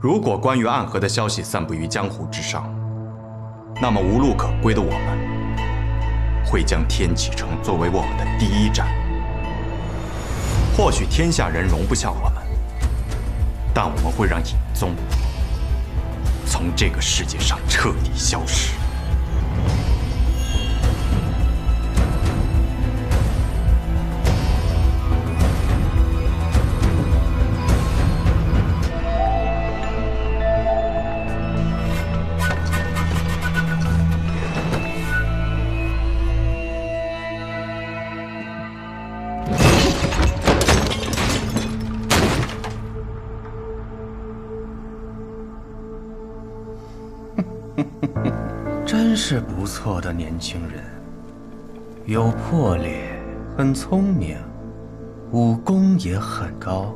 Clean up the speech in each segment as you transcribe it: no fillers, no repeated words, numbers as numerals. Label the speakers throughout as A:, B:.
A: 如果關於暗河的消息散布於江湖之上，那麼無路可歸的我們，會將天啟城作為我們的第一站。或許天下人容不下我們，但我們會讓隱宗從這個世界上徹底消失。
B: 真是不錯的年輕人，有魄力，很聰明，武功也很高。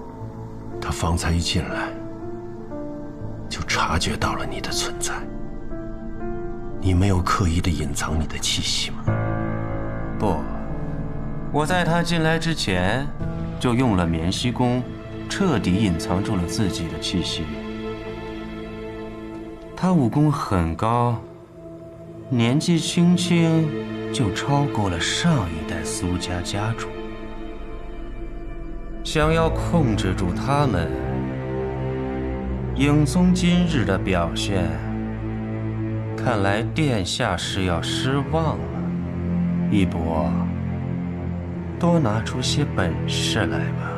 C: 他方才一進來，就察覺到了你的存在。你沒有刻意的隱藏你的氣息嗎？
B: 不，我在他進來之前，就用了眠息功，徹底隱藏住了自己的氣息。他武功很高，年紀輕輕就超過了上一代蘇家家主。想要控制住他們，影宗今日的表現，看來殿下是要失望了。一博，多拿出些本事來吧。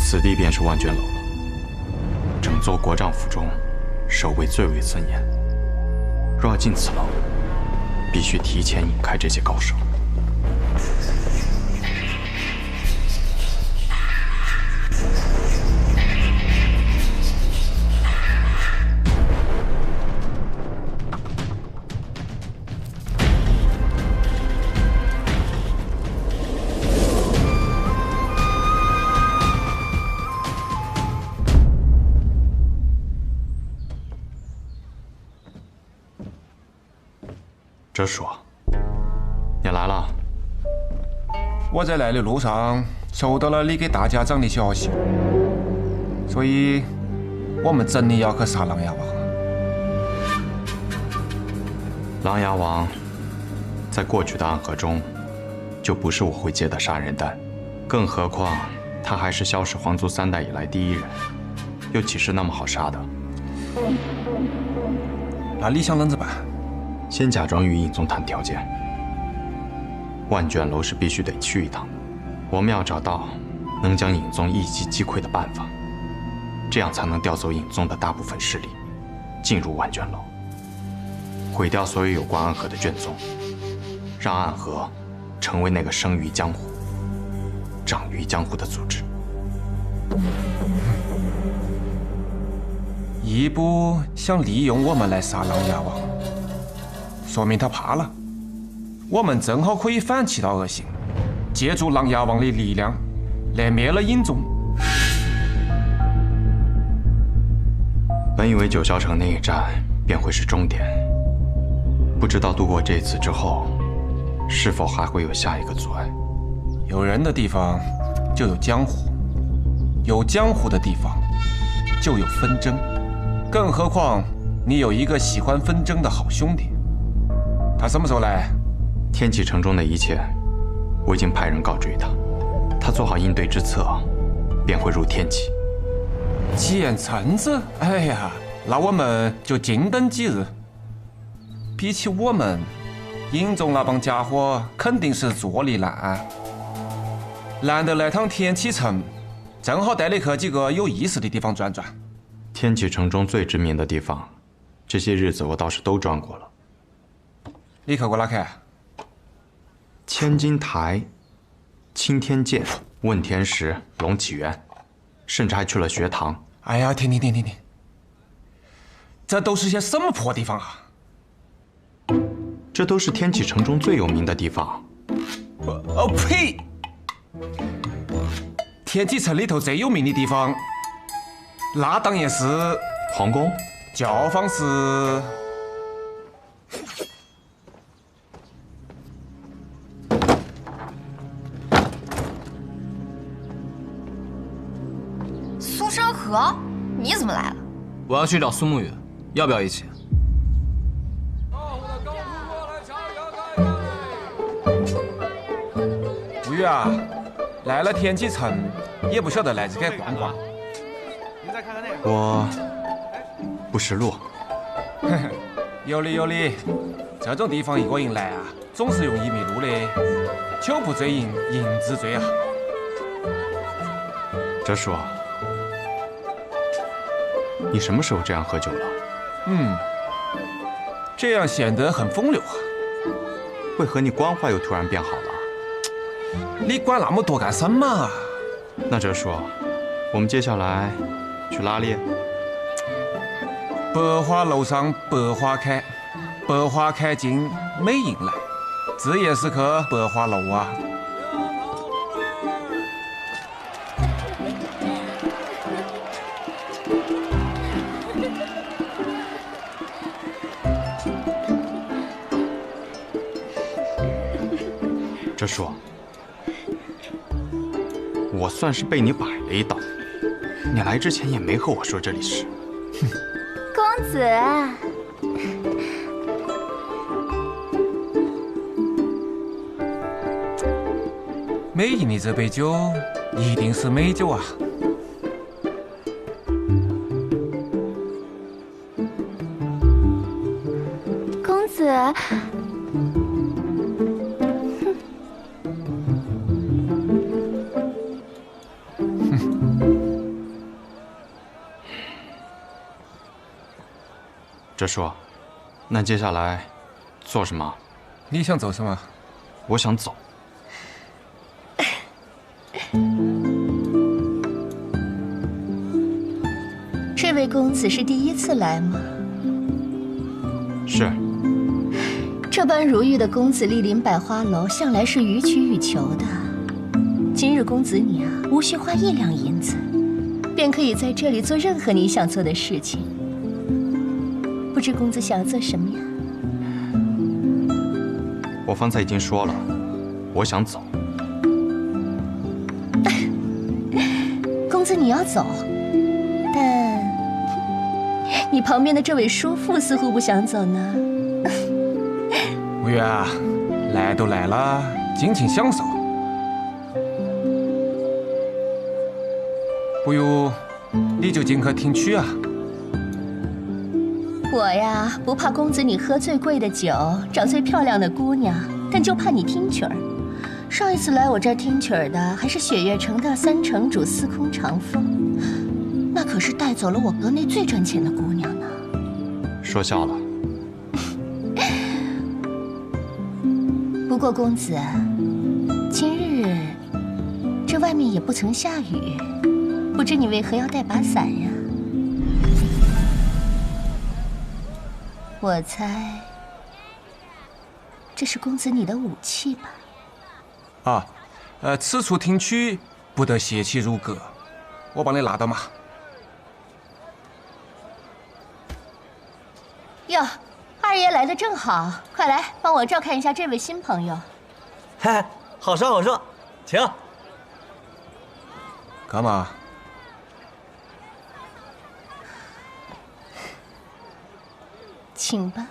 A: 此地便是万卷楼了。整座国丈府中，守卫最为森严。若要进此楼，必須提前引開這些高手。哲叔，你來了。
D: 我在來的路上收到了你給大家長的消息，所以我們真的要去殺琅琊王。
A: 琅琊王在過去的暗河中，就不是我會接的殺人彈，更何況他還是蕭氏皇族3代以來第一人。又豈是那麼好殺的？
D: 那你想啷子办？
A: 先假裝與尹宗談條件。萬卷樓是必須得去一趟的，我們要找到能將尹宗一擊擊潰的辦法，這樣才能調走尹宗的大部分勢力，進入萬卷樓，毀掉所有有關暗河的卷宗，讓暗河成為那個生於江湖、長於江湖的組織。
D: 義部想利用我們來殺琅琊王，說明他怕了。我們正好可以反其道而行，借助琅琊王的力量來滅了尹宗。
A: 本以為九霄城那一戰便會是終點，不知道度過這次之後，是否還會有下一個阻礙？
D: 有人的地方就有江湖，有江湖的地方就有紛爭，更何況你有一個喜歡紛爭的好兄弟。他什麼時候來？
A: 天啟城中的一切，我已經派人告知於他，他做好應對之策，便會入天啟。
D: 見臣子，哎呀，那我們就靜等幾日。比起我們，尹宗那帮家伙肯定是坐立難安。難得來趟天啟城，正好帶你去幾個有意思的地方轉轉。
A: 天啟城中最知名的地方，這些日子我倒是都轉過了。
D: 你去過哪去？
A: 千金台、青天劍、問天石、龍起源，甚至還去了學堂。
D: 哎呀，停！這都是些什麼破地方啊？
A: 這都是天啟城中最有名的地方。
D: 呸！天啟城裡頭最有名的地方，那當然是
A: 皇宮、
D: 教坊是。
E: 苏山河，你怎麼來了？
F: 我要去找蘇沐雨，要不要一起？
D: 沐雨啊，來了天啟城，也不曉得來這該逛逛。
A: 我不識路。
D: 有理，這種地方一個人來啊，總是容易迷路的。酒不醉飲，飲自醉啊。
A: 哲叔，你什麼時候這樣喝酒了？
D: 這樣顯得很風流啊。
A: 為何你官話又突然變好了？
D: 你管那麼多幹什麼？
A: 那哲叔，我們接下來去哪裡？
D: 百花樓上百花開，百花開盡美人來，自然是去百花樓啊。
A: 哲叔，我算是被你擺了一道。你來之前也沒和我說這裡是。
E: 公子，
D: 美人的這杯酒一定是美酒啊！
E: 公子。
A: 哲叔，那接下來做什麼？
D: 你想做什麼？
A: 我想走。
G: 這位公子是第一次來嗎？
A: 是。
G: 這般如玉的公子莅臨百花樓，向來是予取予求的。今日公子你啊，無需花1兩銀子，便可以在這裡做任何你想做的事情。不知公子想要做什麼呀？
A: 我方才已經說了，我想走。
G: 公子你要走，但你旁邊的這位叔父似乎不想走呢。
D: 沐雨啊，來都來了，盡情享受。不如你就进去听曲啊。
G: 我呀，不怕公子你喝最贵的酒，找最漂亮的姑娘，但就怕你听曲儿。上一次来我这儿听曲儿的，还是雪月城的三城主司空长风，那可是带走了我阁内最赚钱的姑娘呢。
A: 说笑了。
G: 不过公子，今日这外面也不曾下雨，不知你为何要带把伞呀？我猜，这是公子你的武器吧？
D: 啊，此处听曲不得邪气入阁，我帮你拿到嘛。
G: 哟，二爷来的正好，快来帮我照看一下这位新朋友。
H: 嗨，好说好说，请。
D: 干嘛？
G: 请吧。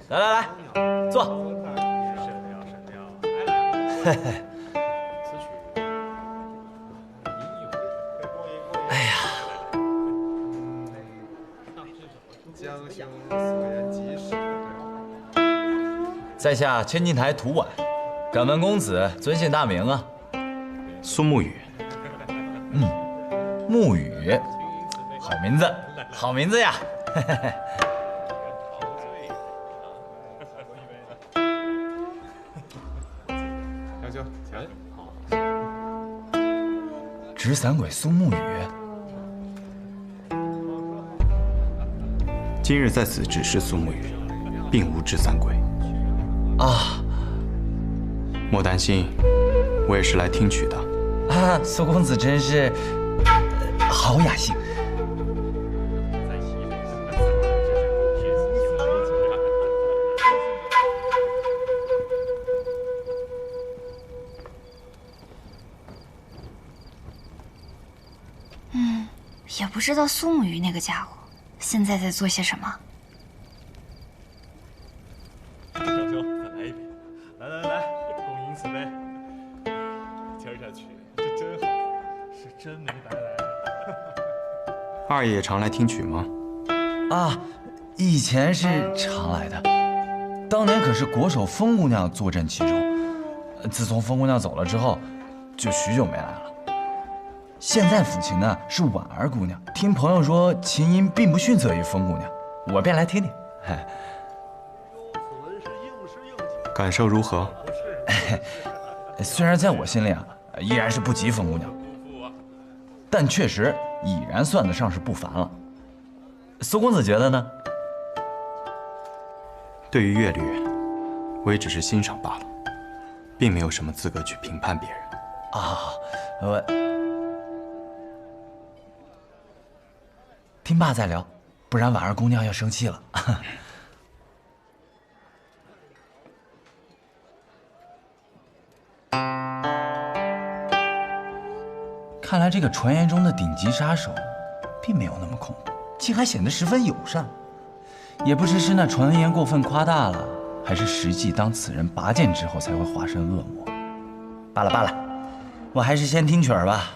H: 来来来，坐。嘿嘿。哎呀，在下千金台涂婉，敢问公子尊姓大名啊？
A: 苏沐雨。
H: 沐雨，好名字，好名字呀！执伞鬼苏沐雨，
A: 今日在此只是苏沐雨，并无执伞鬼。
H: 啊，
A: 莫担心，我也是来听曲的。
H: 啊，苏公子真是好雅兴。
E: 也不知道苏沐雨那个家伙现在在做些什么。
I: 小兄，再来一杯！来来来，共饮此杯。今儿这曲是真好，是真没白来。
A: 二爷也常来听曲吗？
H: 啊，以前是常来的，当年可是国手风姑娘坐镇其中。自从风姑娘走了之后，就许久没来了。现在抚琴的是婉儿姑娘，听朋友说琴音并不逊色于风姑娘，我便来听听。
A: 感受如何？
H: 虽然在我心里啊，依然是不及风姑娘，但確實已然算得上是不凡了。蘇公子覺得呢？
A: 對於樂律，我也只是欣賞罷了，並沒有什麼資格去評判別人。
H: 我聽罷再聊，不然婉兒姑娘要生氣了。看來這個傳言中的頂級殺手，並沒有那麼恐怖，竟還顯得十分友善。也不知是那傳言過分誇大了，還是實際當此人拔劍之後才會化身惡魔。罷了罷了，我還是先聽曲兒吧，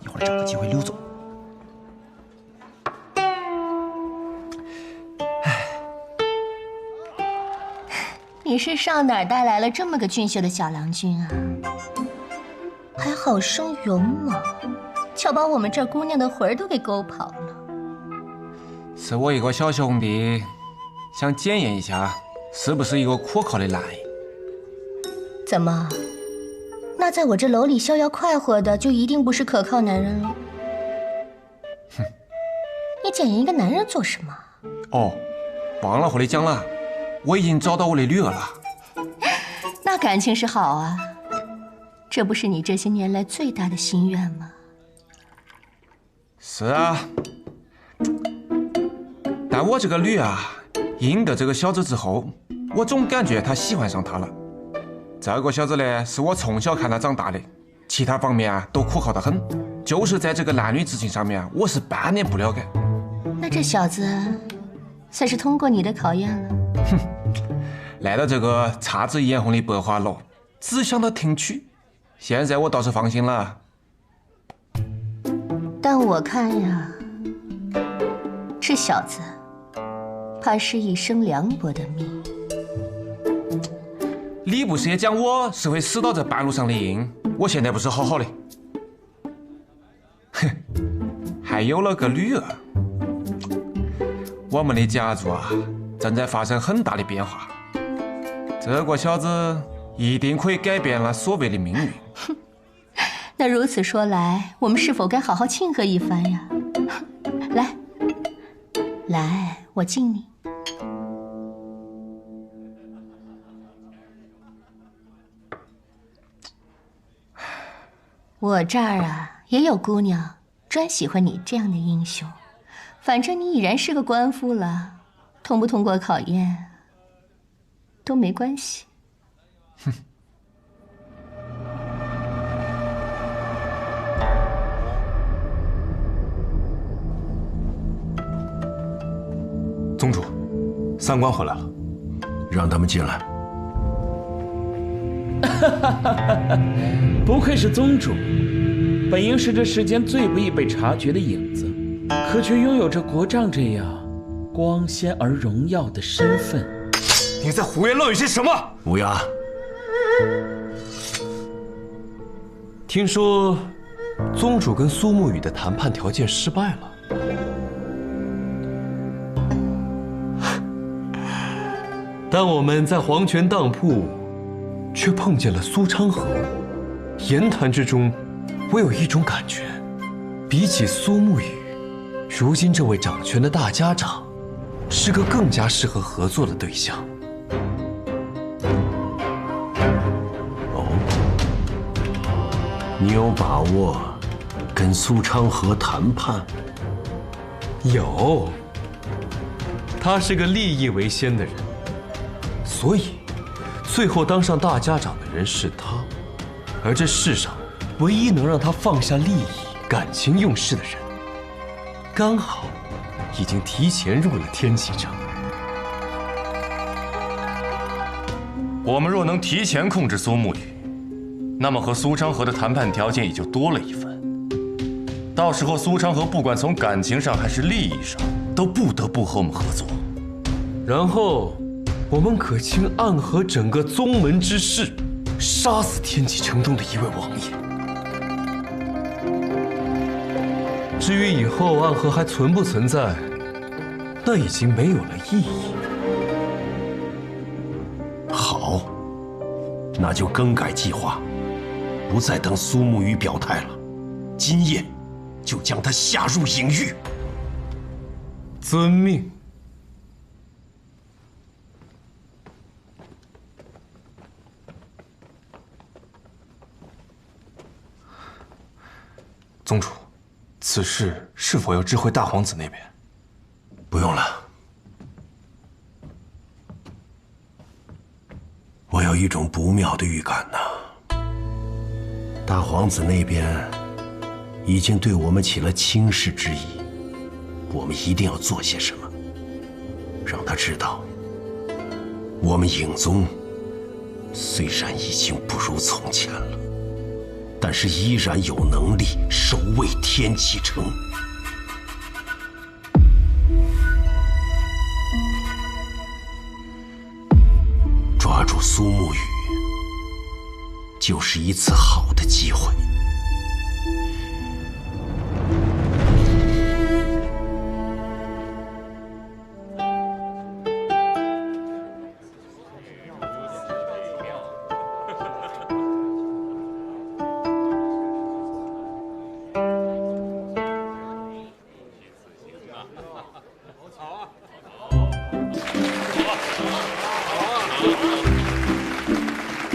H: 一會兒找個機會溜走。
G: 你是上哪兒帶來了這麼個俊秀的小郎君啊？還好生勇猛，巧把我們這兒姑娘的魂兒都給勾跑了。
D: 是我一個小兄弟，想檢驗一下是不是一個可靠的男人。
G: 怎麼？那在我這樓裡逍遙快活的，就一定不是可靠男人了？
D: 哼，
G: 你檢驗一個男人做什麼？
D: 哦，忘了和你講了。我已經找到我的女兒了。
G: 那感情是好啊，這不是你這些年來最大的心願嗎？
D: 是啊，但我這個女啊，認得這個小子之後，我總感覺他喜歡上他了。這個小子呢，是我從小看他長大的，其他方面啊都可靠得很，就是在這個男女之情上面啊，我是半點不了解。
G: 那這小子算是通过你的考验了。
D: 哼，来到这个姹紫嫣红的百花楼，只想到听曲，现在我倒是放心了。
G: 但我看呀，这小子怕是一生凉薄的命。
D: 你不是也讲我是会死到这半路上的硬？我现在不是好好的，哼，还有了个女儿。我们的家族啊，正在发生很大的变化。这个小子一定可以改变了所谓的命運。
G: 那如此說來，我們是否該好好慶賀一番呀？來，來，我敬你。我這兒啊，也有姑娘專喜歡你這樣的英雄。反正你已然是個官夫了，通不通過考驗都沒關係。
D: 哼。
C: 宗主，三官回来了，让他們進來。
J: 不愧是宗主，本應是這世間最不易被察覺的影子，可卻擁有着國丈這樣光鮮而榮耀的身份。
C: 你在胡言亂語些什麼？烏鴉，聽說宗主跟蘇沐雨的談判條件失敗了。但我們在黃泉當鋪卻碰見了蘇昌河。言談之中，我有一種感覺，比起蘇沐雨，如今這位掌權的大家長是個更加適合合作的對象。哦，你有把握跟蘇昌河談判？有，他是個利益為先的人。所以，最後當上大家長的人是他，而這世上唯一能讓他放下利益、感情用事的人，剛好已經提前入了天啟城。
A: 我們若能提前控制蘇沐雨，那麼和蘇昌河的談判條件也就多了一份。到時候蘇昌河不管從感情上還是利益上，都不得不和我們合作。
C: 然後，我們可卿暗合整個宗門之事，殺死天啟城中的一位王爺。至於以後暗河還存不存在，那已經沒有了意義。好，那就更改計劃，不再等蘇沐雨表態了，今夜就將他下入隱獄。遵命。
A: 宗主，此事是否要知會大皇子那邊？
C: 不用了，我有一種不妙的預感吶。大皇子那邊已經對我們起了輕視之意，我們一定要做些什麼，讓他知道，我們影宗雖然已經不如從前了，但是依然有能力守衛天啟城。抓住蘇沐雨，就是一次好的機會。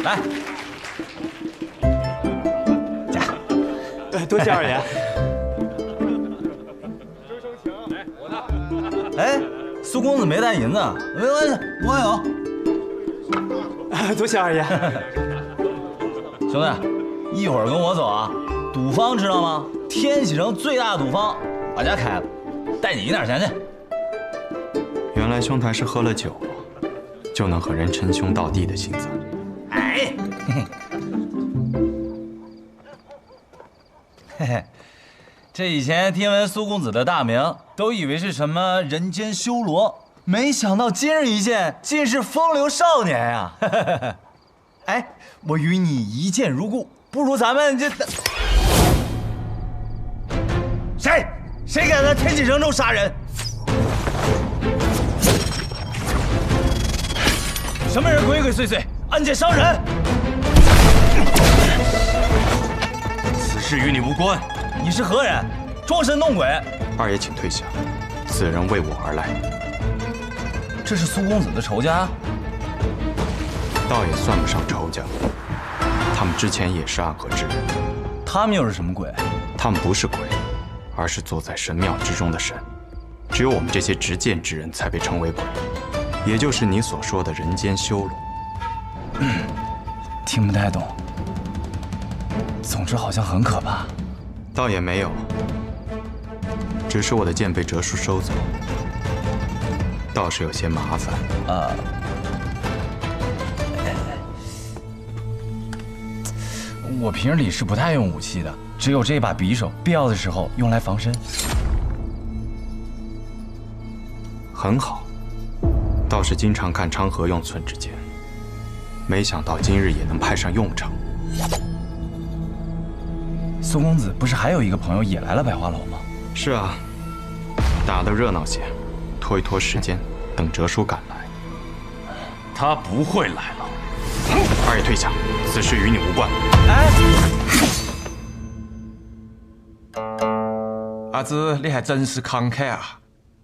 H: 來，
K: 多謝二爺。
H: 哎，蘇公子沒帶銀子，沒關係，我有。
K: 多謝二爺。
H: 兄弟，一會兒跟我走啊！賭坊知道嗎？天啟城最大的賭坊，我家開的，帶你贏點錢去。
A: 原原来兄台是喝了酒，就能和人称兄道弟的性子。
H: 哎，嘿嘿，这以前听闻苏公子的大名，都以为是什么人间修罗，没想到今日一见，竟是风流少年呀！哎，我与你一见如故，不如咱们这……谁敢在天启城中杀人？什么人鬼鬼祟祟，暗箭伤人？
C: 此事与你无关。
H: 你是何人？装神弄鬼！
A: 二爷请退下，此人为我而来。
H: 这是苏公子的仇家？
A: 倒也算不上仇家，他们之前也是暗河之人。
H: 他们又是什么鬼？
A: 他们不是鬼，而是坐在神廟之中的神。只有我们這些執劍之人才被稱為鬼，也就是你所說的人間修羅。
H: 聽不太懂。總之好像很可怕。
A: 倒也沒有，只是我的劍被哲叔收走，倒是有些麻煩。
H: 我平日裡是不太用武器的，只有這把匕首，必要的時候用來防身。
A: 很好，倒是經常看昌河用寸之劍，沒想到今日也能派上用場。
H: 蘇公子不是還有一個朋友也來了百花樓嗎？
A: 是啊，打得熱鬧些，拖一拖時間，等哲叔趕來。
C: 他不會來了。
A: 二爺退下，此事與你無關。
D: 阿紫，你還真是慷慨啊！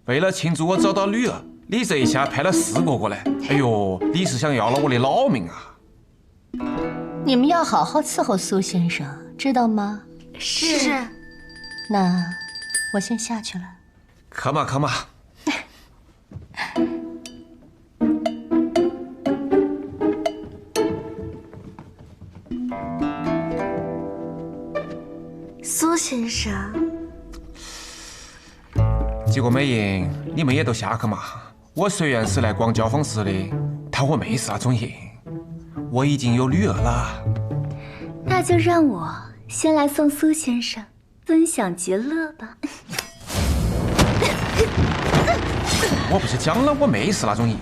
D: 為了慶祝我找到女兒，你這一下派了4個過來。哎呦，你是想要了我的老命啊！
G: 你們要好好伺候蘇先生，知道嗎？
E: 是。
G: 那我先下去了。
D: 可嘛可嘛。
E: 蘇先生，
D: 幾個美人，你們也都下去嘛。我雖然是來逛教坊室的，但我沒是那種人，我已經有女兒了。
K: 那就讓我先來送蘇先生分享極樂吧。
D: 我不是講了我沒是那種人。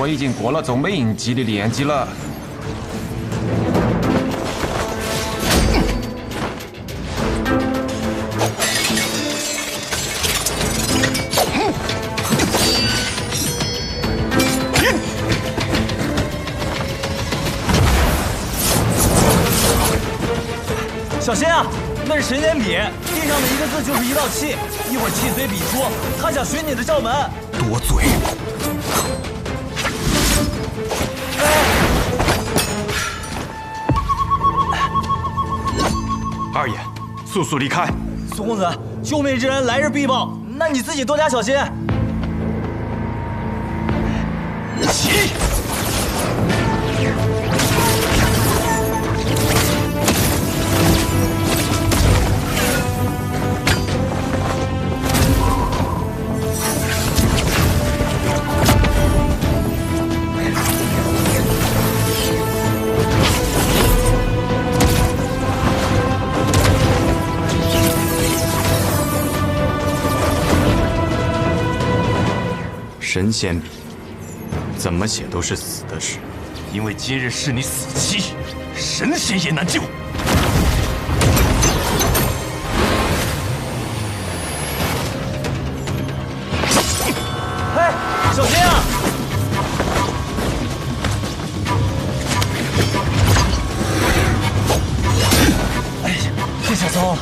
D: 我已經過了做美人計的年紀了。
H: 小心啊！那是神仙筆，地上的一個字就是一道氣，一會兒氣隨筆出，他想尋你的竅門。
C: 多嘴！
A: 二爺，速速離開！
H: 蘇公子，救命之恩來日必報，那你自己多加小心。起！
A: 神仙筆，怎麼寫都是死的事。
C: 因為今日是你死期，神仙也難救。
H: 哎，小心啊！哎呀，這下糟了。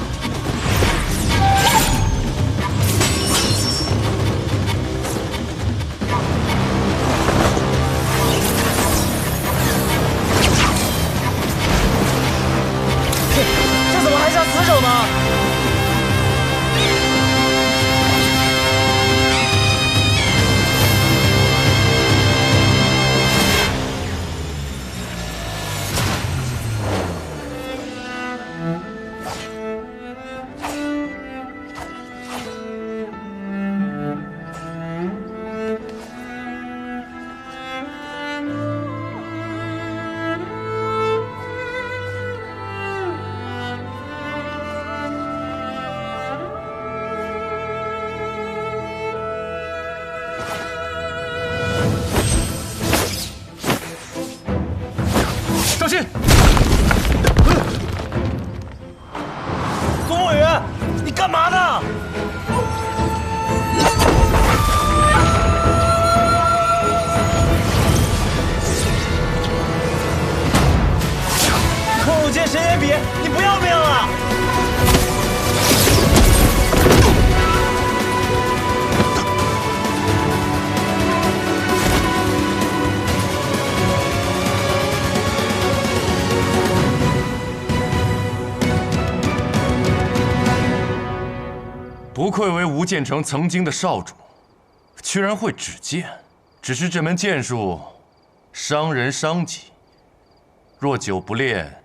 C: 幹嘛呢？空间神眼笔，你不要命了？
I: 不愧为吴建城曾经的少主，居然会指剑。只是这门剑术伤人伤己，若久不练，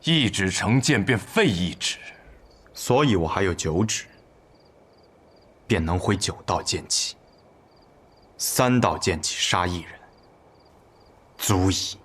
I: 一指成剑便废一指。
A: 所以我还有9指，便能挥9道剑气，3道剑气杀一人，足矣。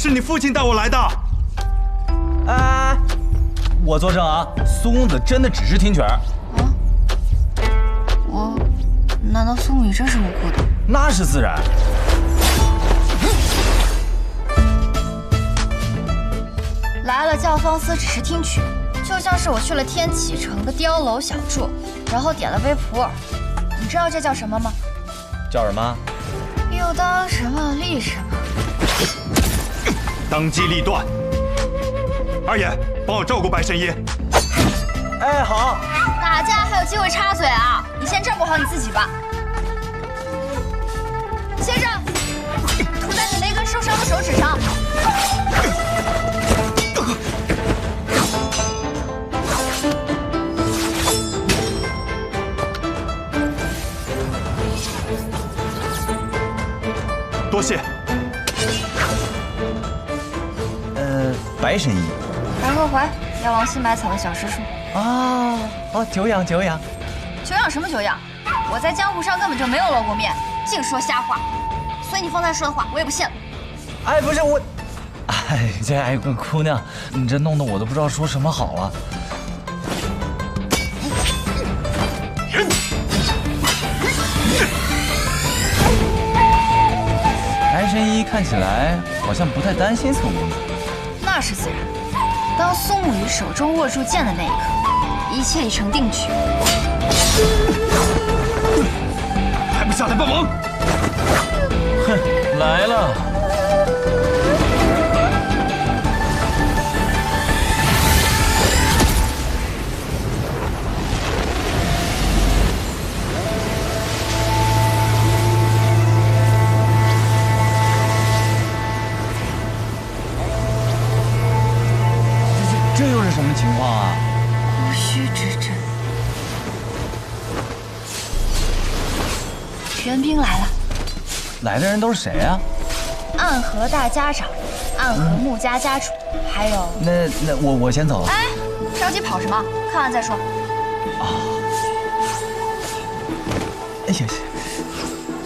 A: 是你父亲带我来的。
H: 哎，我作证啊，苏公子真的只是听拳。
E: 难道苏沐雨真是无辜的？
H: 那是自然。
E: 来了教坊司只是听曲，就像是我去了天启城的碉楼小筑，然后点了杯普洱。你知道这叫什么吗？
H: 叫什么？
E: 又当什么立什么。
A: 当机立断。二爷，帮我照顾白神医。
H: 哎，好。
E: 打架还有机会插嘴啊？你先照顾好你自己吧。先生，涂在你那根受伤的手指上。
A: 多谢。
H: 白神医。
E: 白鹤怀，药王新买草的小师叔。
H: 久仰久仰。
E: 久仰什么久仰？我在江湖上根本就没有露过面，净说瞎话。所以你方才说的话，我也不信了。
H: 哎，不是我，姑娘，你这弄得我都不知道说什么好了。白神医看起来好像不太担心宋公子。
E: 那是自然。当苏沐雨手中握住剑的那一刻，一切已成定局。
A: 还不下来帮忙？
J: 哼，来了。
H: 这又是什么情况啊？
E: 无需之阵。援兵来了。
H: 来的人都是谁啊？
E: 暗河大家长，暗河穆家家主，还有……
H: 那我先走了。
E: 哎，着急跑什么？看完再说。
H: 哎呀，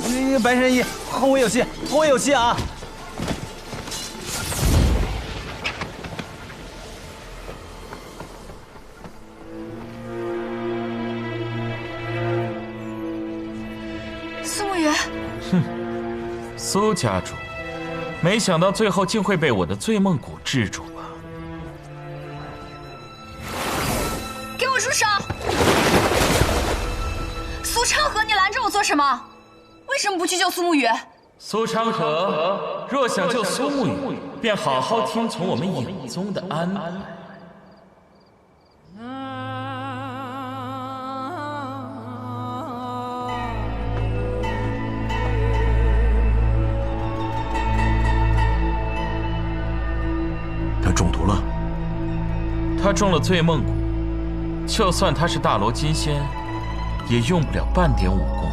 H: 那个白神医，后会有期，后会有期啊！
E: 苏沐雨，
J: 哼，苏家主，没想到最后竟会被我的醉梦蛊制住吧？
E: 给我住手！苏昌河，你拦着我做什么？为什么不去救苏沐雨？
J: 苏昌河，若想救苏沐雨，便好好听从我们影宗的安排。
C: 他中毒了。
J: 他中了醉梦蛊，就算他是大罗金仙，也用不了半点武功了。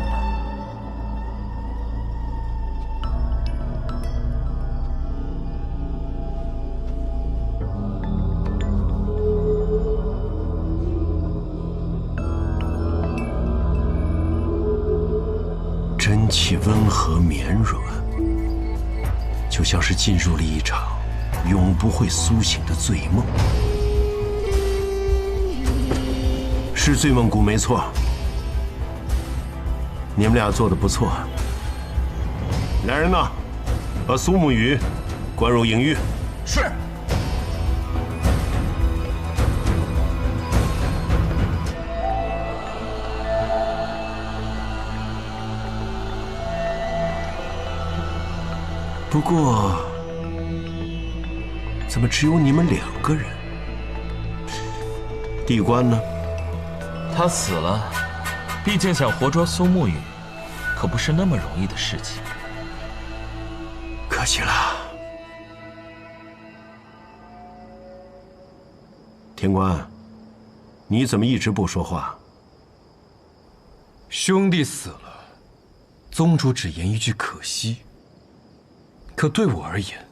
C: 氣溫和綿軟，就像是進入了一場永不會甦醒的醉夢。是醉夢谷沒錯，你們倆做得不錯。来人呐，把蘇沐雨關入影域。
I: 是。
C: 不过，怎么只有你们2个人？地官呢？
J: 他死了，毕竟想活捉苏沐雨，可不是那么容易的事情。
C: 可惜了。天官，你怎么一直不说话？
L: 兄弟死了，宗主只言一句可惜。可对我而言，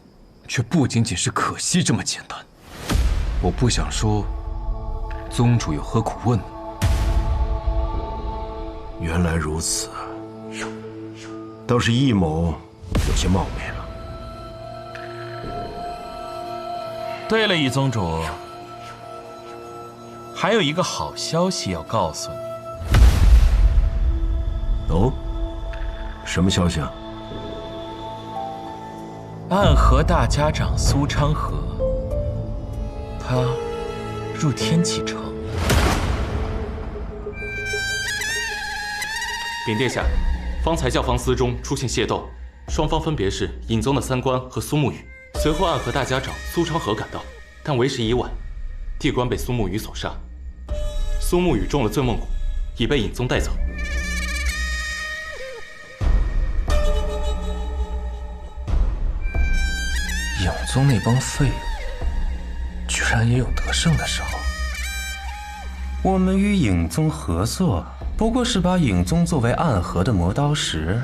L: 却不仅仅是可惜这么简单。我不想说，宗主有何苦问？
C: 原来如此，倒是易某有些冒昧了。
J: 对了，易宗主，还有一个好消息要告诉你。
C: 哦，什么消息啊？
J: 暗河大家长蘇昌河，他入天啟城了。
M: 禀殿下，方才教坊司中出现械斗，双方分別是尹宗的3官和蘇沐雨。隨後暗河大家長蘇昌河趕到，但為時已晚，地官被蘇沐雨所殺。蘇沐雨中了醉夢蠱，已被尹宗帶走。
J: 影宗那幫廢物，居然也有得勝的時候。
B: 我們與影宗合作，不過是把影宗作為暗河的磨刀石，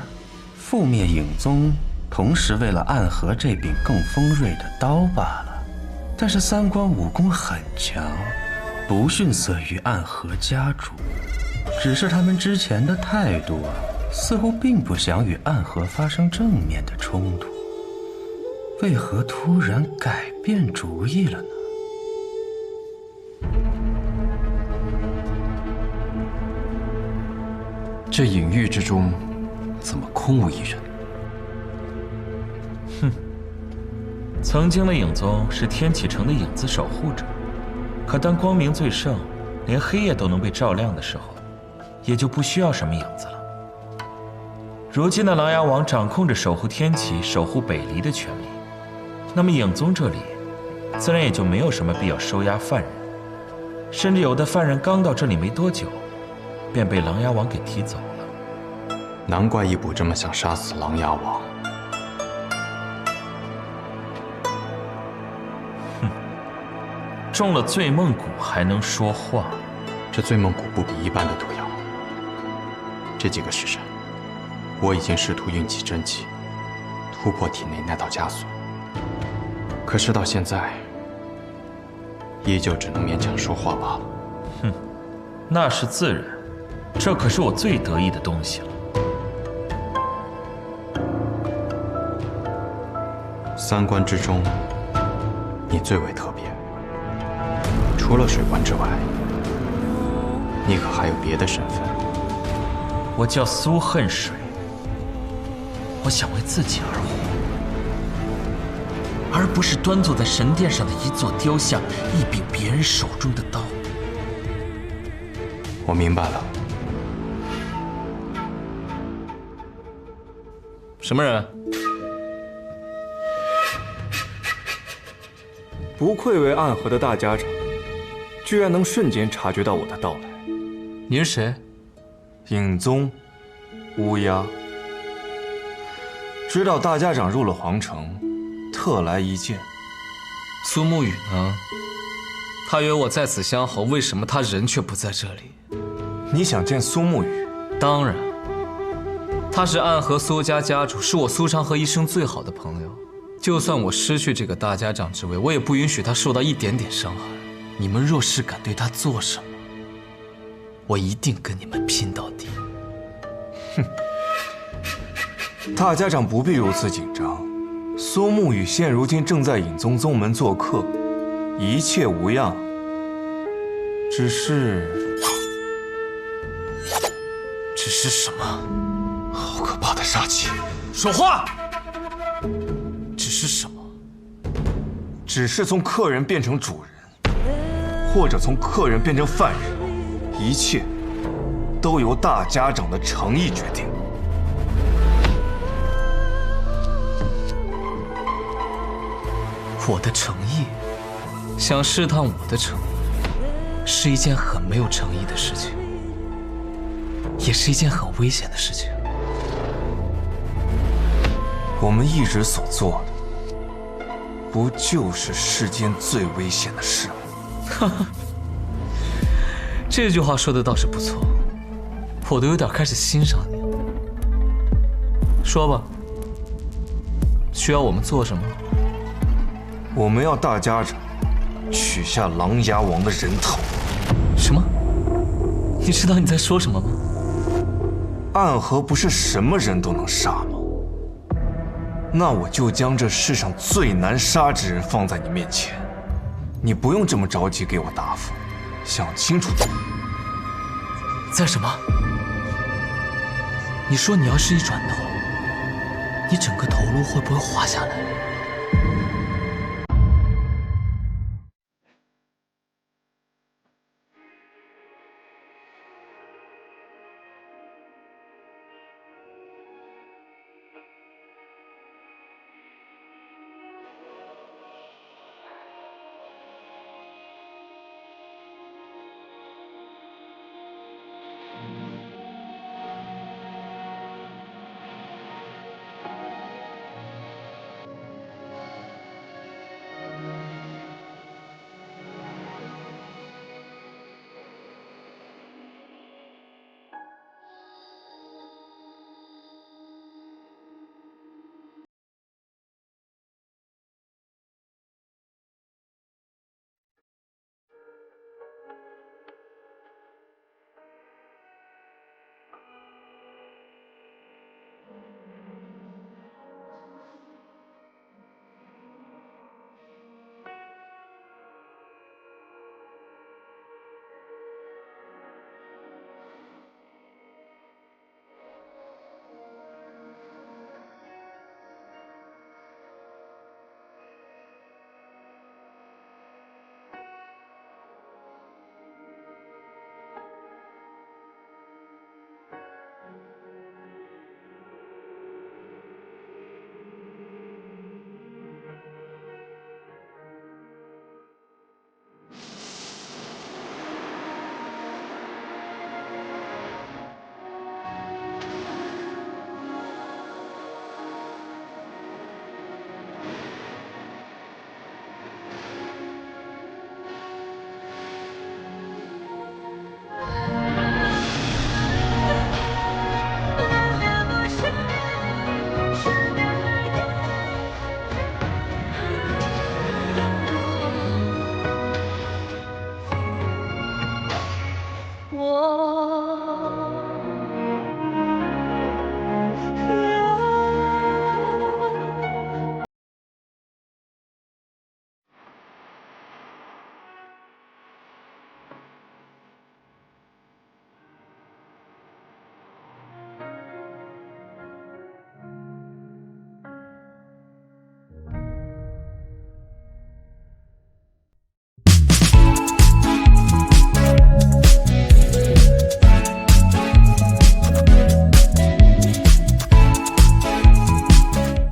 B: 覆滅影宗，同時為了暗河這柄更鋒銳的刀罷了。但是3官武功很強，不遜色於暗河家主，只是他們之前的態度似乎並不想與暗河發生正面的衝突。為何突然改變主意了呢？
L: 這隱域之中，怎麼空無一人？
J: 哼，曾經的影宗是天啟城的影子守護者，可當光明最盛，連黑夜都能被照亮的時候，也就不需要什麼影子了。如今的琅琊王掌控着守護天啟、守護北離的權力。那麼影宗這裡，自然也就沒有什麼必要收押犯人，甚至有的犯人剛到這裡沒多久，便被琅琊王給提走了。
A: 難怪義卜這麼想殺死琅琊王。
J: 哼，中了醉夢蠱還能說話？
A: 這醉夢蠱不比一般的毒藥。這幾個時辰，我已經試圖運起真氣，突破體內那道枷鎖。可是到現在，依舊只能勉強說話罷了。
J: 哼，那是自然，這可是我最得意的東西了。
A: 3官之中，你最為特別。除了水官之外，你可還有別的身份？
J: 我叫蘇恨水，我想為自己而活。而不是端坐在神殿上的一座雕像，一柄別人手中的刀。
A: 我明白了。
F: 什麼人？
N: 不愧為暗河的大家長，居然能瞬間察覺到我的到來。
F: 你是誰？
N: 影宗，烏鴉。知道大家長入了皇城。特來一見。
F: 蘇沐雨呢？他約我在此相候，為什麼他人卻不在這裡？
N: 你想見蘇沐雨？
F: 當然，他是暗河蘇家家主，是我蘇昌河一生最好的朋友。就算我失去這個大家長之位，我也不允許他受到一點點傷害。你們若是敢對他做什麼，我一定跟你們拼到底。
N: 哼，大家長不必如此緊張。苏沐雨现如今正在隐宗宗门做客，一切无恙。只是
F: 什么？
N: 好可怕的杀气！
F: 说话！只是什么？
N: 只是从客人变成主人，或者从客人变成犯人，一切都由大家长的诚意决定。
F: 我的诚意？想试探我的诚意，是一件很没有诚意的事情，也是一件很危險的事情。
N: 我們一直所做的，不就是世間最危險的事嗎？
F: 哈哈，這句話說的倒是不錯，我都有點開始欣賞你了。說吧，需要我們做什麼？
N: 我們要大家長取下琅琊王的人頭。
F: 什麼？你知道你在說什麼嗎？
N: 暗河不是什麼人都能殺嗎？那我就將這世上最難殺之人放在你面前，你不用這麼着急給我答復，想清楚點。
F: 在什麼？你說你要是一轉頭，你整個頭顱會不會滑下來？